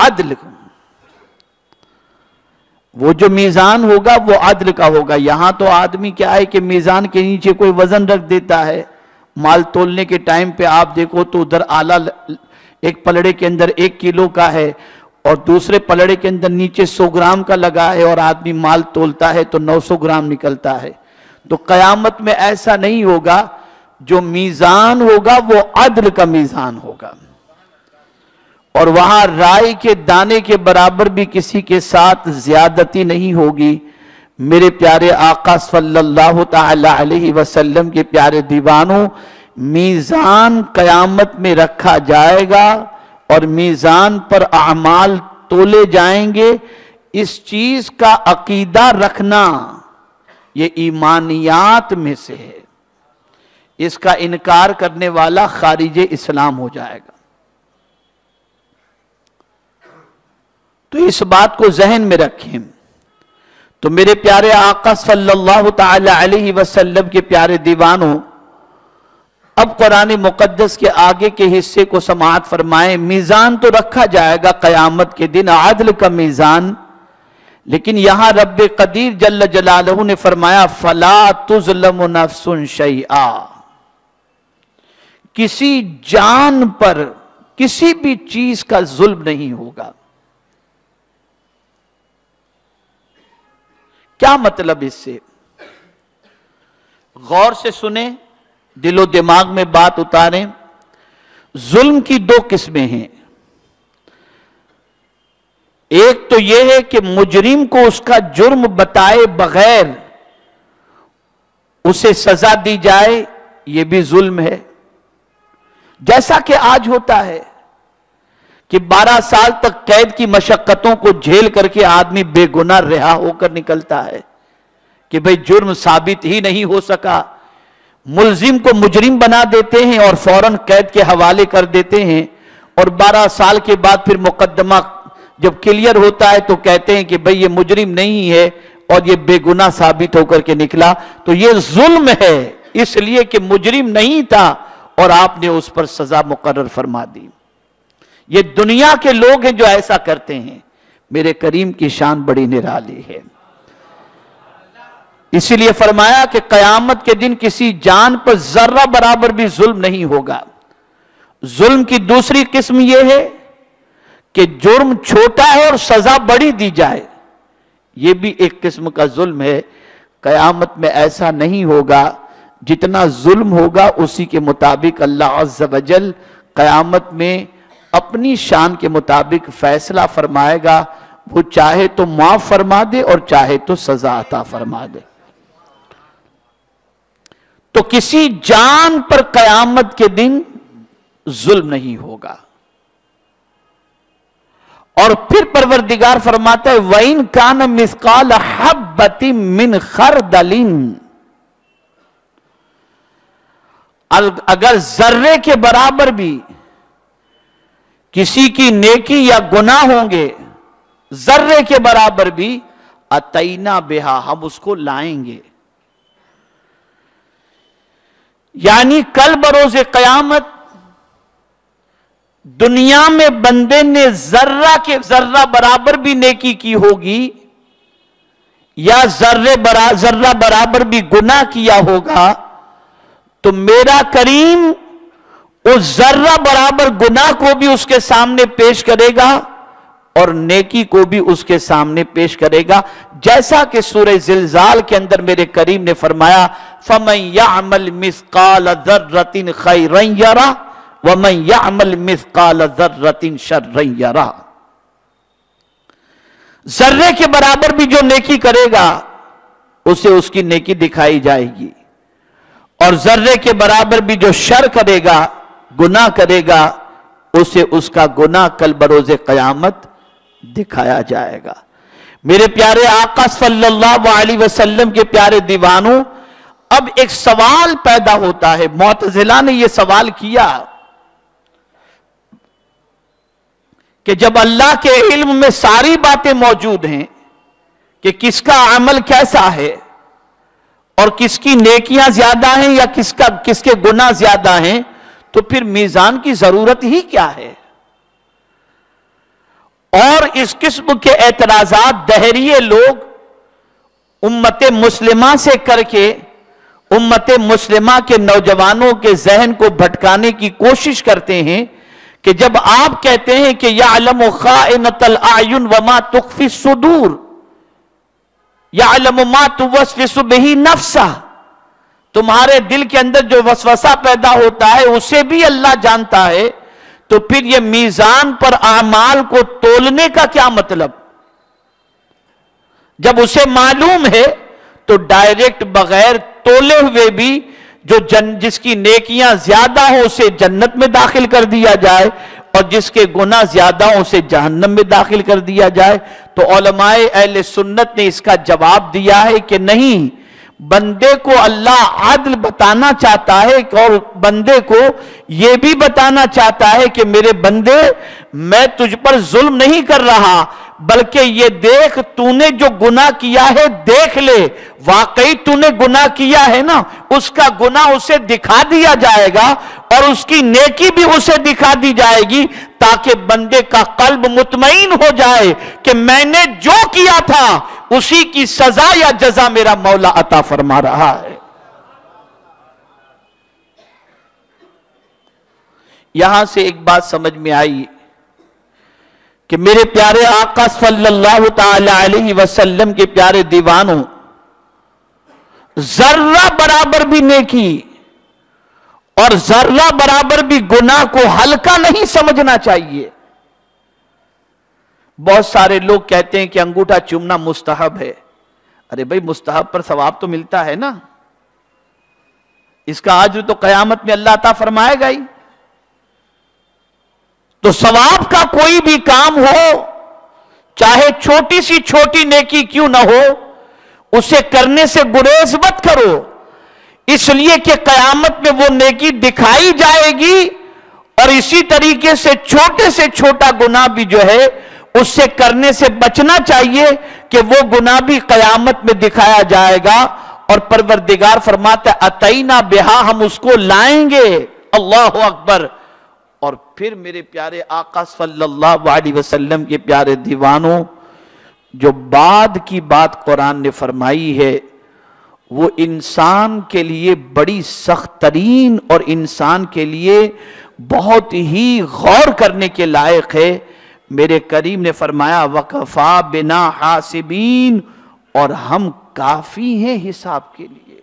عدل، وہ جو میزان ہوگا وہ عدل کا ہوگا۔ یہاں تو آدمی کیا ہے کہ میزان کے نیچے کوئی وزن رکھ دیتا ہے، مال تولنے کے ٹائم پہ آپ دیکھو تو ادھر آلہ ایک پلڑے کے اندر 1 کلو کا ہے اور دوسرے پلڑے کے اندر نیچے 100 گرام کا لگا ہے، اور آدمی مال تولتا ہے تو 900 گرام نکلتا ہے۔ تو قیامت میں ایسا نہیں ہوگا، جو میزان ہوگا وہ عدل کا میزان ہوگا، اور وہاں رائی کے دانے کے برابر بھی کسی کے ساتھ زیادتی نہیں ہوگی۔ میرے پیارے آقا صلی اللہ تعالی علیہ وسلم کے پیارے دیوانوں، میزان قیامت میں رکھا جائے گا اور میزان پر اعمال تولے جائیں گے۔ اس چیز کا عقیدہ رکھنا یہ ایمانیات میں سے ہے، اس کا انکار کرنے والا خارج اسلام ہو جائے گا۔ تو اس بات کو ذہن میں رکھیں۔ تو میرے پیارے آقا صلی اللہ تعالی علیہ وسلم کے پیارے دیوانوں، اب قرآن مقدس کے آگے کے حصے کو سماعت فرمائیں۔ میزان تو رکھا جائے گا قیامت کے دن، عدل کا میزان، لیکن یہاں رب قدیر جل جلالہ نے فرمایا فَلَا تُظْلَمُ نَفْسٌ شَيْئًا، کسی جان پر کسی بھی چیز کا ظلم نہیں ہوگا۔ کیا مطلب اس سے؟ غور سے سنیں، دل و دماغ میں بات اتاریں۔ ظلم کی 2 قسمیں ہیں۔ ایک تو یہ ہے کہ مجرم کو اس کا جرم بتائے بغیر اسے سزا دی جائے، یہ بھی ظلم ہے۔ جیسا کہ آج ہوتا ہے کہ 12 سال تک قید کی مشقتوں کو جھیل کر کے آدمی بے گناہ رہا ہو کر نکلتا ہے کہ بھئی جرم ثابت ہی نہیں ہو سکا، ملزم کو مجرم بنا دیتے ہیں اور فوراً قید کے حوالے کر دیتے ہیں، اور 12 سال کے بعد پھر مقدمہ جب کلیئر ہوتا ہے تو کہتے ہیں کہ بھئی یہ مجرم نہیں ہے اور یہ بے گناہ ثابت ہو کر کے نکلا۔ تو یہ ظلم ہے، اس لیے کہ مجرم نہیں تھا اور آپ نے اس پر سزا مقرر فرما دی۔ یہ دنیا کے لوگ ہیں جو ایسا کرتے ہیں۔ میرے کریم کی شان بڑی نرالی ہے، اسی لیے فرمایا کہ قیامت کے دن کسی جان پر ذرہ برابر بھی ظلم نہیں ہوگا۔ ظلم کی دوسری قسم یہ ہے کہ جرم چھوٹا ہے اور سزا بڑی دی جائے، یہ بھی ایک قسم کا ظلم ہے۔ قیامت میں ایسا نہیں ہوگا، جتنا ظلم ہوگا اسی کے مطابق اللہ عز و جل قیامت میں اپنی شان کے مطابق فیصلہ فرمائے گا۔ وہ چاہے تو معاف فرما دے اور چاہے تو سزا عطا فرما دے۔ تو کسی جان پر قیامت کے دن ظلم نہیں ہوگا۔ اور پھر پروردگار فرماتا ہے وَإِن كَانَ مِثْقَالَ حَبَّةٍ مِّنْ خَرْدَلٍ، اگر ذرے کے برابر بھی کسی کی نیکی یا گناہ ہوں گے، ذرے کے برابر بھی، اتینا بہا، ہم اس کو لائیں گے۔ یعنی کل بروز قیامت دنیا میں بندے نے ذرہ کے ذرہ برابر بھی نیکی کی ہوگی یا ذرہ برابر بھی گناہ کیا ہوگا، تو میرا کریم اس ذرہ برابر گناہ کو بھی اس کے سامنے پیش کرے گا اور نیکی کو بھی اس کے سامنے پیش کرے گا، جیسا کہ سورہ زلزال کے اندر میرے کریم نے فرمایا فَمَنْ يَعْمَلْ مِثْقَالَ ذَرَّةٍ خَيْرًا يَرَهُ وَمَنْ يَعْمَلْ مِثْقَالَ ذَرَّةٍ شَرًّا يَرَهُ۔ ذرے کے برابر بھی جو نیکی کرے گا اسے اس کی نیکی دکھائی جائے گی، اور ذرے کے برابر بھی جو شر کرے گا، گناہ کرے گا، اسے اس کا گناہ کل بروز قیامت دکھایا جائے گا۔ میرے پیارے آقا صلی اللہ علیہ وسلم کے پیارے دیوانوں، اب ایک سوال پیدا ہوتا ہے۔ معتزلہ نے یہ سوال کیا کہ جب اللہ کے علم میں ساری باتیں موجود ہیں کہ کس کا عمل کیسا ہے اور کس کی نیکیاں زیادہ ہیں یا کس کے گناہ زیادہ ہیں، تو پھر میزان کی ضرورت ہی کیا ہے؟ اور اس قسم کے اعتراضات دہریے لوگ امت مسلمہ سے کر کے امت مسلمہ کے نوجوانوں کے ذہن کو بھٹکانے کی کوشش کرتے ہیں کہ جب آپ کہتے ہیں کہ یعلم خائنۃ الاعین وما تخفی الصدور، یعلم ما توسوس بہ نفسہ، تمہارے دل کے اندر جو وسوسہ پیدا ہوتا ہے اسے بھی اللہ جانتا ہے، تو پھر یہ میزان پر اعمال کو تولنے کا کیا مطلب؟ جب اسے معلوم ہے تو ڈائریکٹ بغیر تولے ہوئے بھی جس کی نیکیاں زیادہ ہوں اسے جنت میں داخل کر دیا جائے اور جس کے گناہ زیادہ ہوں اسے جہنم میں داخل کر دیا جائے۔ تو علماء اہل سنت نے اس کا جواب دیا ہے کہ نہیں، بندے کو اللہ عدل بتانا چاہتا ہے اور بندے کو یہ بھی بتانا چاہتا ہے کہ میرے بندے میں تجھ پر ظلم نہیں کر رہا، بلکہ یہ دیکھ تو نے جو گناہ کیا ہے دیکھ لے، واقعی تو نے گناہ کیا ہے نا، اس کا گناہ اسے دکھا دیا جائے گا اور اس کی نیکی بھی اسے دکھا دی جائے گی، تاکہ بندے کا قلب مطمئن ہو جائے کہ میں نے جو کیا تھا اسی کی سزا یا جزا میرا مولا عطا فرما رہا ہے۔ یہاں سے ایک بات سمجھ میں آئی کہ میرے پیارے آقا صلی اللہ تعالی علیہ وسلم کے پیارے دیوانوں، ذرہ برابر بھی نیکی اور ذرہ برابر بھی گناہ کو ہلکا نہیں سمجھنا چاہیے۔ بہت سارے لوگ کہتے ہیں کہ انگوٹھا چومنا مستحب ہے۔ ارے بھائی، مستحب پر ثواب تو ملتا ہے نا، اس کا اجر تو قیامت میں اللہ عطا فرمائے گا ہی۔ تو ثواب کا کوئی بھی کام ہو، چاہے چھوٹی سی چھوٹی نیکی کیوں نہ ہو، اسے کرنے سے گریز مت کرو، اس لیے کہ قیامت میں وہ نیکی دکھائی جائے گی، اور اسی طریقے سے چھوٹا گناہ بھی جو ہے اس سے کرنے سے بچنا چاہیے کہ وہ گناہ بھی قیامت میں دکھایا جائے گا، اور پروردگار فرماتا ہے اتینا بہا، ہم اس کو لائیں گے۔ اللہ اکبر۔ اور پھر میرے پیارے آقا صلی اللہ علیہ وسلم کے پیارے دیوانوں، جو بعد کی بات قرآن نے فرمائی ہے وہ انسان کے لیے بڑی سخت ترین اور انسان کے لیے بہت ہی غور کرنے کے لائق ہے۔ میرے کریم نے فرمایا وَقَفَا بِنَا حَاسِبِينَ، اور ہم کافی ہیں حساب کے لیے۔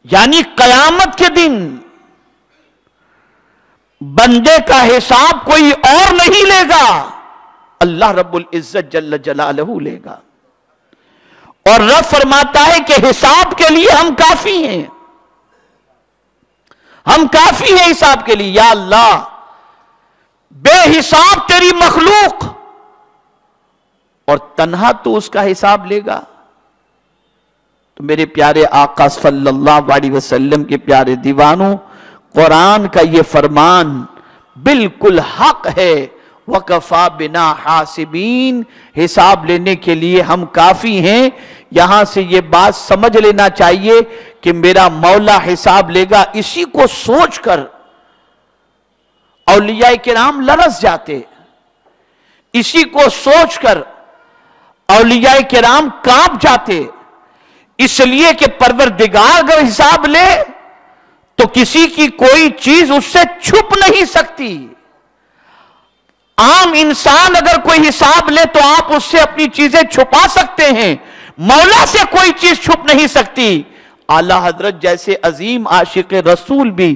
یعنی قیامت کے دن بندے کا حساب کوئی اور نہیں لے گا، اللہ رب العزت جل جلالہ لے گا، اور رب فرماتا ہے کہ حساب کے لیے ہم کافی ہیں، ہم کافی ہیں حساب کے لیے۔ یا اللہ، بے حساب تیری مخلوق اور تنہا تو اس کا حساب لے گا۔ تو میرے پیارے آقا صلی اللہ علیہ وسلم کے پیارے دیوانوں، قرآن کا یہ فرمان بالکل حق ہے، وَقَفَا بِنَا حَاسِبِينَ، حساب لینے کے لیے ہم کافی ہیں۔ یہاں سے یہ بات سمجھ لینا چاہیے کہ میرا مولا حساب لے گا، اسی کو سوچ کر اولیاء کرام لرز جاتے، اسی کو سوچ کر اولیاء کرام کانپ جاتے، اس لیے کہ پروردگار اگر حساب لے تو کسی کی کوئی چیز اس سے چھپ نہیں سکتی۔ عام انسان اگر کوئی حساب لے تو آپ اس سے اپنی چیزیں چھپا سکتے ہیں، مولا سے کوئی چیز چھپ نہیں سکتی۔ اعلی حضرت جیسے عظیم عاشق رسول بھی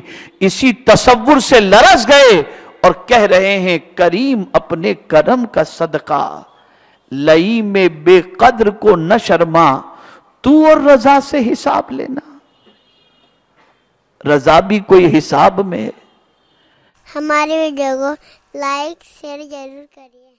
اسی تصور سے لرز گئے اور کہہ رہے ہیں کریم اپنے کرم کا صدقہ، لئی میں بے قدر کو نہ شرما، تو اور رضا سے حساب لینا۔ رضا بھی کوئی حساب میں ہے۔ ہماری ویڈیو کو لائک شیئر ضرور کریے۔